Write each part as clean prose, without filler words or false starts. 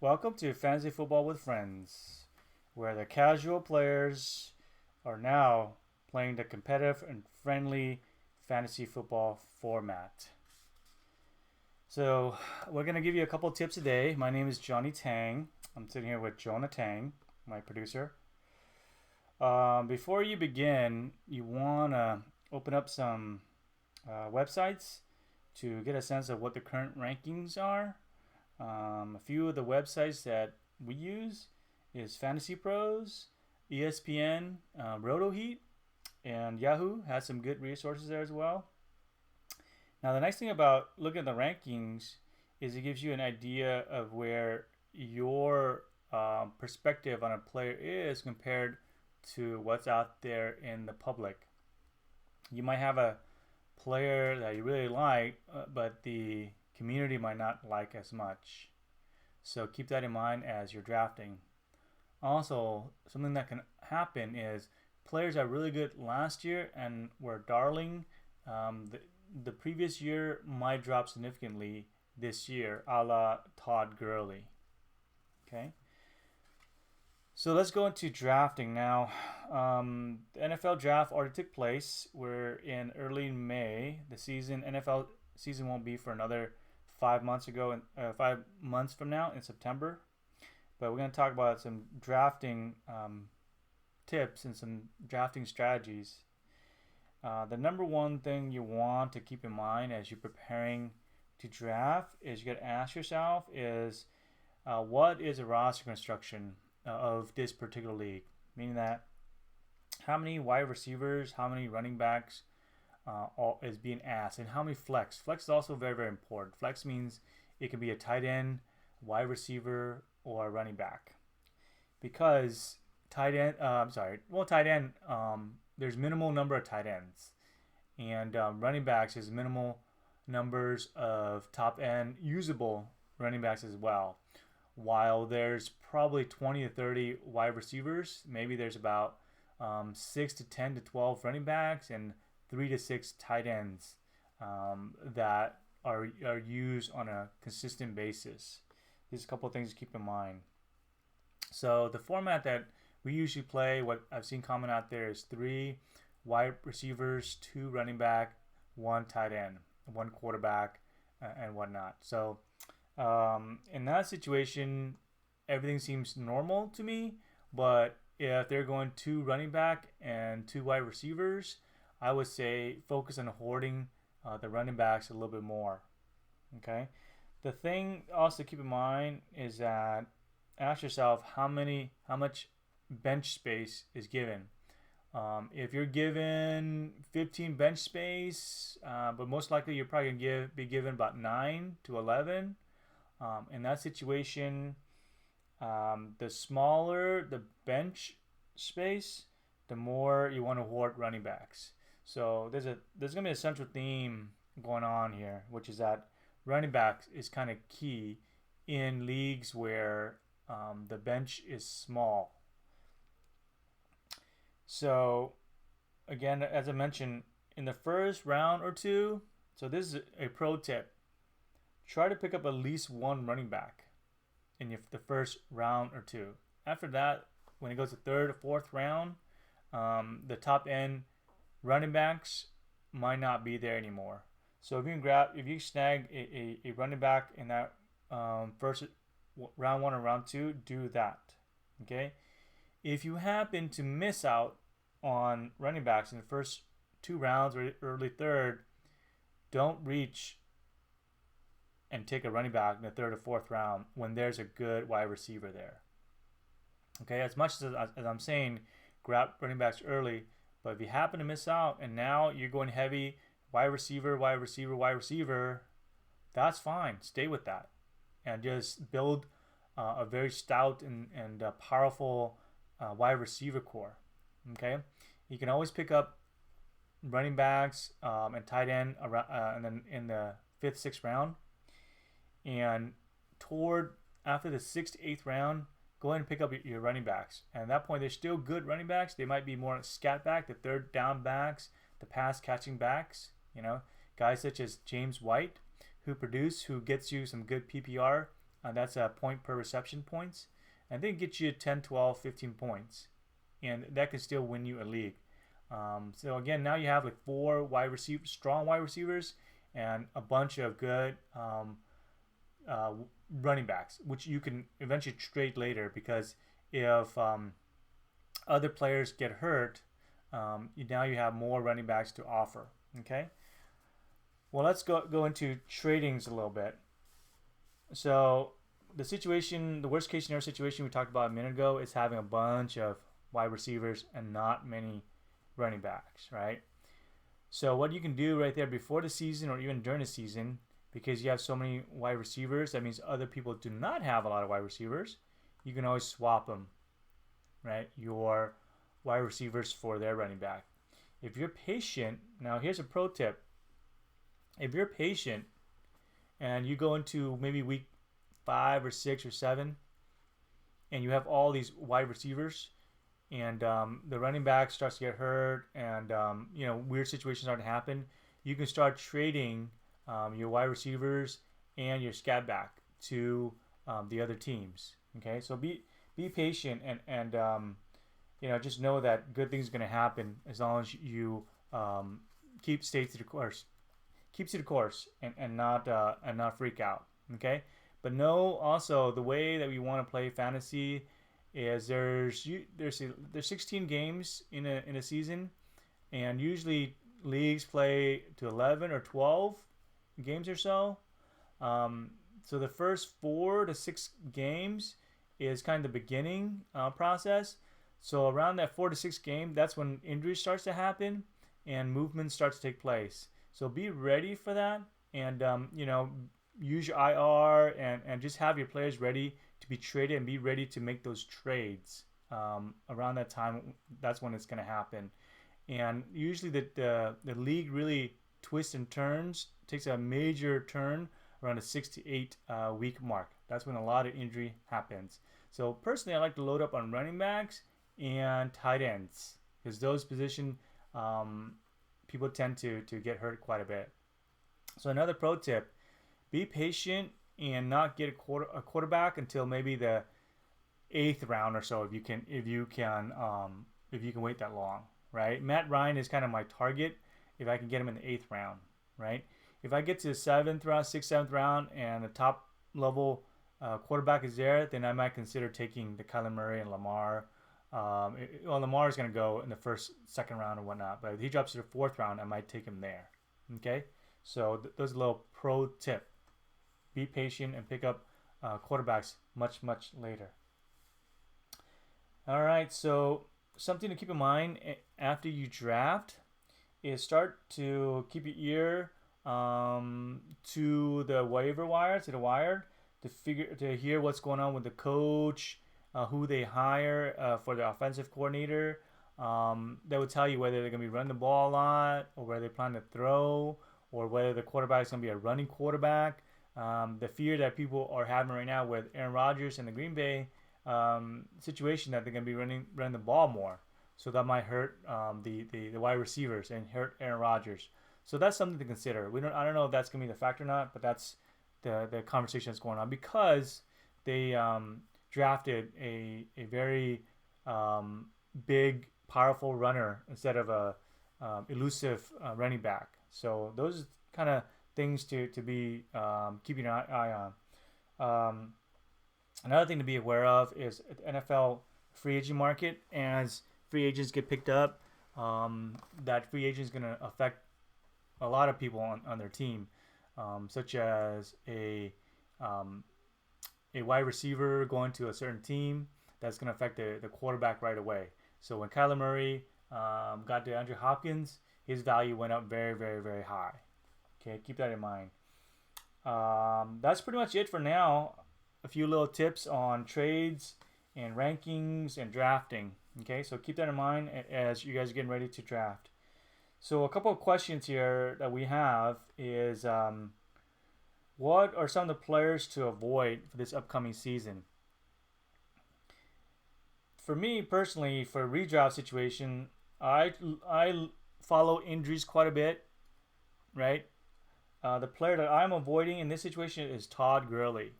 Welcome to Fantasy Football with Friends, where the casual players are now playing the competitive and friendly fantasy football format. So, we're going to give you a couple tips today. My name is Johnny Tang. I'm sitting here with Jonah Tang, my producer. Before you begin, you want to open up some websites to get a sense of what the current rankings are. A few of the websites that we use is Fantasy Pros, ESPN, Roto Heat, and Yahoo has some good resources there as well. Now, the nice thing about looking at the rankings is it gives you an idea of where your perspective on a player is compared to what's out there in the public. You might have a player that you really like, but the community might not like as much. So keep that in mind as you're drafting. Also, something that can happen is players are really good last year and were darling. The previous year might drop significantly this year, a la Todd Gurley. Okay, so let's go into drafting now. The NFL draft already took place. We're in early May. The NFL season won't be for another 5 months from now in September. But we're going to talk about some drafting tips and some drafting strategies. The number one thing you want to keep in mind as you're preparing to draft is you got to ask yourself is what is a roster construction of this particular league? Meaning that how many wide receivers, how many running backs is being asked, and how many flex. Flex is also very, very important. Flex means it can be a tight end, wide receiver, or a running back. Because tight end, tight end, there's minimal number of tight ends, and running backs is minimal numbers of top end usable running backs as well. While there's probably 20 to 30 wide receivers, maybe there's about 6 to 10 to 12 running backs and 3 to 6 tight ends that are used on a consistent basis. There's a couple of things to keep in mind. So the format that we usually play, what I've seen common out there is 3 wide receivers, 2 running back, 1 tight end, 1 quarterback, and whatnot. So in that situation, everything seems normal to me. But if they're going 2 running back and 2 wide receivers, I would say focus on hoarding the running backs a little bit more. Okay. The thing also to keep in mind is that ask yourself how much bench space is given. If you're given 15 bench space, but most likely you're probably gonna be given about 9 to 11. In that situation, the smaller the bench space, the more you want to hoard running backs. So there's gonna be a central theme going on here, which is that running backs is kind of key in leagues where the bench is small. So again, as I mentioned, in the first round or two, so this is a pro tip. Try to pick up at least 1 running back in the first round or two. After that, when it goes to third or fourth round, the top end running backs might not be there anymore. So if you snag a running back in that first round 1 or round 2, do that. Okay. If you happen to miss out on running backs in the first 2 rounds or early third, don't reach and take a running back in the third or fourth round when there's a good wide receiver there. Okay, as much as I'm saying, grab running backs early, but if you happen to miss out and now you're going heavy wide receiver, wide receiver, wide receiver, that's fine. Stay with that and just build a very stout and powerful wide receiver core. Okay, you can always pick up running backs and tight end and then in the 5th, 6th round. And toward after the 6th to 8th round, go ahead and pick up your running backs. And at that point, they're still good running backs. They might be more scat back, the third down backs, the pass catching backs. Guys such as James White, who gets you some good PPR That's a point per reception points. And they can get you 10, 12, 15 points. And that can still win you a league. So again, now you have like strong wide receivers, and a bunch of good uh, running backs, which you can eventually trade later, because if other players get hurt, now you have more running backs to offer. Okay. Well, let's go into tradings a little bit. So the worst case scenario situation we talked about a minute ago is having a bunch of wide receivers and not many running backs, right? So what you can do right there before the season or even during the season, because you have so many wide receivers, that means other people do not have a lot of wide receivers. You can always swap them, right? Your wide receivers for their running back. If you're patient, now here's a pro tip. If you're patient and you go into maybe week 5 or 6 or 7 and you have all these wide receivers, and the running back starts to get hurt, and weird situations start to happen, you can start trading your wide receivers and your scat back to the other teams. Okay, so be patient, and just know that good things are going to happen as long as you keep to the course, and not freak out. Okay, but know also the way that we want to play fantasy is there's 16 games in a season, and usually leagues play to 11 or 12 games or so. So the first 4 to 6 games is kind of the beginning process. So around that 4 to 6 game, that's when injury starts to happen and movement starts to take place. So be ready for that, and use your IR, and just have your players ready to be traded and be ready to make those trades around that time. That's when it's going to happen. And usually the league really twists and turns, takes a major turn around the 6 to 8 week mark. That's when a lot of injury happens. So personally, I like to load up on running backs and tight ends, because those position people tend to get hurt quite a bit. So another pro tip: be patient and not get a quarterback until maybe the 8th round or so, if you can wait that long, right? Matt Ryan is kind of my target if I can get him in the 8th round, right? If I get to the 7th round, 6th, 7th round, and the top level quarterback is there, then I might consider taking the Kyler Murray and Lamar. Lamar is going to go in the 1st, 2nd round or whatnot, but if he drops to the 4th round, I might take him there. Okay, so those are a little pro tip. Be patient and pick up quarterbacks much later. All right, so something to keep in mind after you draft is start to keep your ear to the waiver wire, to hear what's going on with the coach, who they hire for the offensive coordinator. That will tell you whether they're going to be running the ball a lot, or whether they plan to throw, or whether the quarterback is going to be a running quarterback. The fear that people are having right now with Aaron Rodgers and the Green Bay situation, that they're going to be running the ball more. So that might hurt the wide receivers and hurt Aaron Rodgers. So that's something to consider. I don't know if that's going to be the factor or not, but that's the conversation that's going on, because they drafted a very big, powerful runner instead of a elusive running back. So those kind of things to be keeping an eye on. Another thing to be aware of is the NFL free agent market. As free agents get picked up, that free agent is going to affect a lot of people on their team, such as a wide receiver going to a certain team. That's going to affect the quarterback right away. So when Kyler Murray got DeAndre Hopkins, his value went up very, very, very high. Okay, keep that in mind. That's pretty much it for now. A few little tips on trades and rankings and drafting. Okay, so keep that in mind as you guys are getting ready to draft. So a couple of questions here that we have is, what are some of the players to avoid for this upcoming season? For me personally, for a redraft situation, I follow injuries quite a bit, right? The player that I'm avoiding in this situation is Todd Gurley.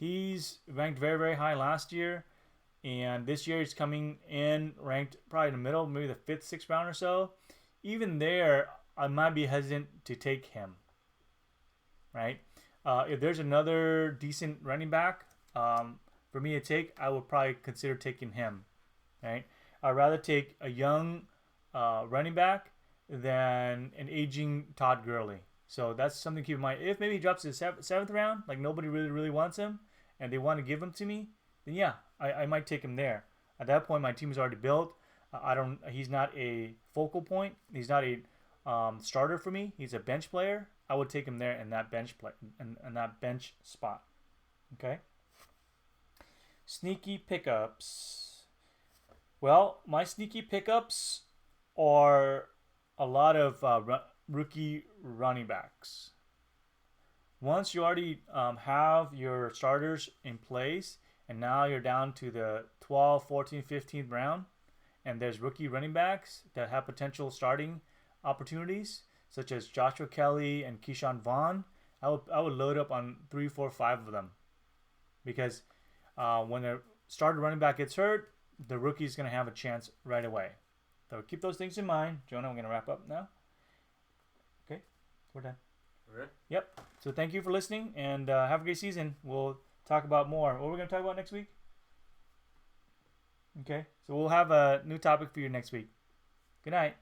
He's ranked very, very high last year. And this year he's coming in ranked probably in the middle, maybe the 5th, 6th round or so. Even there, I might be hesitant to take him, right? If there's another decent running back for me to take, I would probably consider taking him, right? I'd rather take a young running back than an aging Todd Gurley. So that's something to keep in mind. If maybe he drops to the 7th round, like nobody really wants him, and they want to give him to me, then yeah, I might take him there. At that point, my team is already built. He's not a focal point. He's not a starter for me. He's a bench player. I would take him there in that bench in that bench spot. Okay. Sneaky pickups. Well, my sneaky pickups are a lot of rookie running backs. Once you already have your starters in place, and now you're down to the 12th, 14th, 15th round, and there's rookie running backs that have potential starting opportunities, such as Joshua Kelly and Keyshawn Vaughn, I would load up on 3, 4, 5 of them, because when a starter running back gets hurt, the rookie is going to have a chance right away. So keep those things in mind. Jonah, I'm going to wrap up now. Okay, we're done. Okay. Yep. So thank you for listening, and have a great season. We'll talk about more. What are we going to talk about next week? Okay, so we'll have a new topic for you next week. Good night.